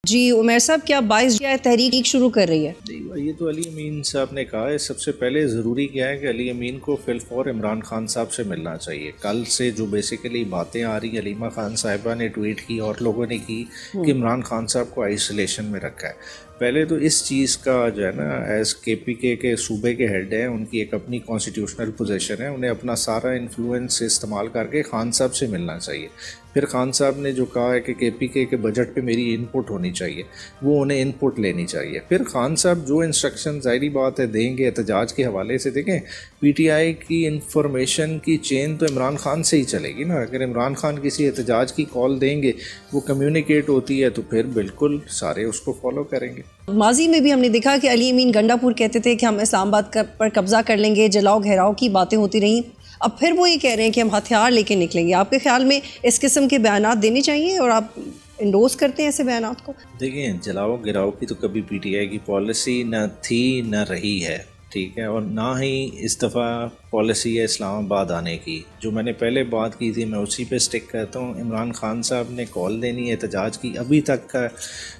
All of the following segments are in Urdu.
جی عمیر صاحب، کیا 22 تحریک شروع کر رہی ہے؟ یہ تو علی امین صاحب نے کہا ہے. سب سے پہلے ضروری کیا ہے کہ علی امین کو فی الفور عمران خان صاحب سے ملنا چاہیے. کل سے جو بیسیکلی باتیں آ رہی، علیمہ خان صاحبہ نے ٹویٹ کی اور لوگوں نے کی کہ عمران خان صاحب کو آئسولیشن میں رکھا ہے. پہلے تو اس چیز کا جو ہے نا، ایز کے پی کے صوبے کے ہیڈ ہیں، ان کی ایک اپنی کانسٹیٹیوشنل پوزیشن ہے، انہیں اپنا سارا انفلوئنس استعمال کر کے خان صاحب سے ملنا چاہیے. پھر خان صاحب نے جو کہا ہے کہ کے پی کے بجٹ پہ میری ان پٹ ہونی چاہیے، وہ انہیں ان پٹ لینی چاہیے. پھر خان صاحب جو انسٹرکشن ظاہری بات ہے دیں گے احتجاج کے حوالے سے. دیکھیں پی ٹی آئی کی انفارمیشن کی چین تو عمران خان سے ہی چلے گی نا. اگر عمران خان کسی احتجاج کی کال دیں گے، وہ کمیونیکیٹ ہوتی ہے، تو پھر بالکل سارے اس کو فالو کریں گے. ماضی میں بھی ہم نے دیکھا کہ علی امین گنڈا پور کہتے تھے کہ ہم اسلام آباد پر قبضہ کر لیں گے، جلاؤ گھیراؤ کی باتیں ہوتی رہیں. اب پھر وہ یہ کہہ رہے ہیں کہ ہم ہتھیار لے کے نکلیں گے. آپ کے خیال میں اس قسم کے بیانات دینے چاہیے اور آپ انڈورس کرتے ہیں ایسے بیانات کو؟ دیکھیں جلاؤ گراؤ کی تو کبھی پی ٹی آئی کی پالیسی نہ تھی نہ رہی ہے، ٹھیک ہے، اور نہ ہی اس دفعہ پالیسی ہے اسلام آباد آنے کی. جو میں نے پہلے بات کی تھی میں اسی پہ سٹک کرتا ہوں. عمران خان صاحب نے کال دینی ہے احتجاج کی. ابھی تک کا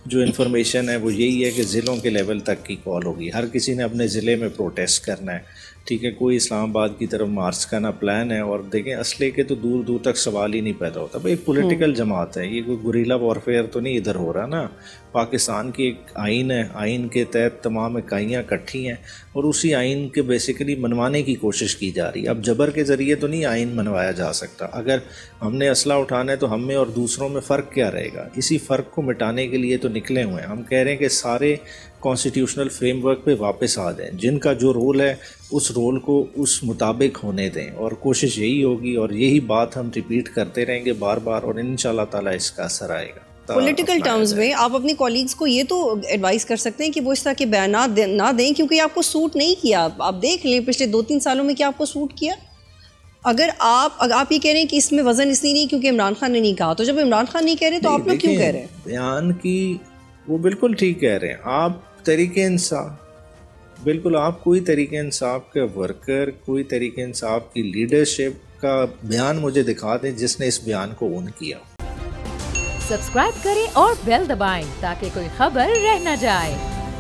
جو انفارمیشن ہے وہ یہی ہے کہ ضلعوں کے لیول تک کی کال ہوگی. ہر کسی نے اپنے ضلع میں پروٹیسٹ کرنا ہے، ٹھیک ہے. کوئی اسلام آباد کی طرف مارچ کا نہ پلان ہے. اور دیکھیں اسلحے کے تو دور دور تک سوال ہی نہیں پیدا ہوتا. بھائی ایک پولیٹیکل جماعت ہے، یہ کوئی گوریلا وارفیئر تو نہیں ادھر ہو رہا نا. پاکستان کی ایک آئین ہے، آئین کے تحت تمام اکائیاں اکٹھی ہیں اور اسی آئین کے بیسیکلی منوانے کی کوشش کی جا رہی ہے. اب جبر کے ذریعے تو نہیں آئین منوایا جا سکتا. اگر ہم نے اسلحہ اٹھانا ہے تو ہم میں اور دوسروں میں فرق کیا رہے گا؟ اسی فرق کو مٹانے کے لیے تو نکلے ہوئے ہیں. ہم کہہ رہے ہیں کہ سارے کانسٹیٹیوشنل فریم ورک پہ واپس آ جائیں. جن کا جو رول ہے اس رول کو اس مطابق ہونے دیں، اور کوشش یہی ہوگی اور یہی بات ہم ریپیٹ کرتے رہیں گے بار بار، اور انشاءاللہ تعالی اس کا اثر آئے گا. پولیٹیکل ٹرمز میں آپ اپنی کولیگز کو یہ تو ایڈوائز کر سکتے ہیں کہ وہ اس طرح کے بیانات نہ دیں، کیونکہ آپ کو سوٹ نہیں کیا. آپ دیکھ لیں پچھلے 2-3 سالوں میں کیا آپ کو سوٹ کیا. اگر آپ یہ کہہ رہے ہیں کہ اس میں وزن اس لیے نہیں کیونکہ عمران خان نے نہیں کہا، تو جب عمران خان نہیں کہہ رہے تو آپ لوگ کیوں کہہ رہے ہیں؟ بیان کی وہ بالکل ٹھیک کہہ رہے ہیں. آپ طریقہ انصاف، بالکل آپ کوئی طریقہ انصاف کا ورکر، کوئی طریقہ انصاف کی لیڈرشپ کا بیان مجھے دکھا دیں جس نے اس بیان کو اون کیا. سبسکرائب کریں اور بیل دبائیں تاکہ کوئی خبر رہ نہ جائے.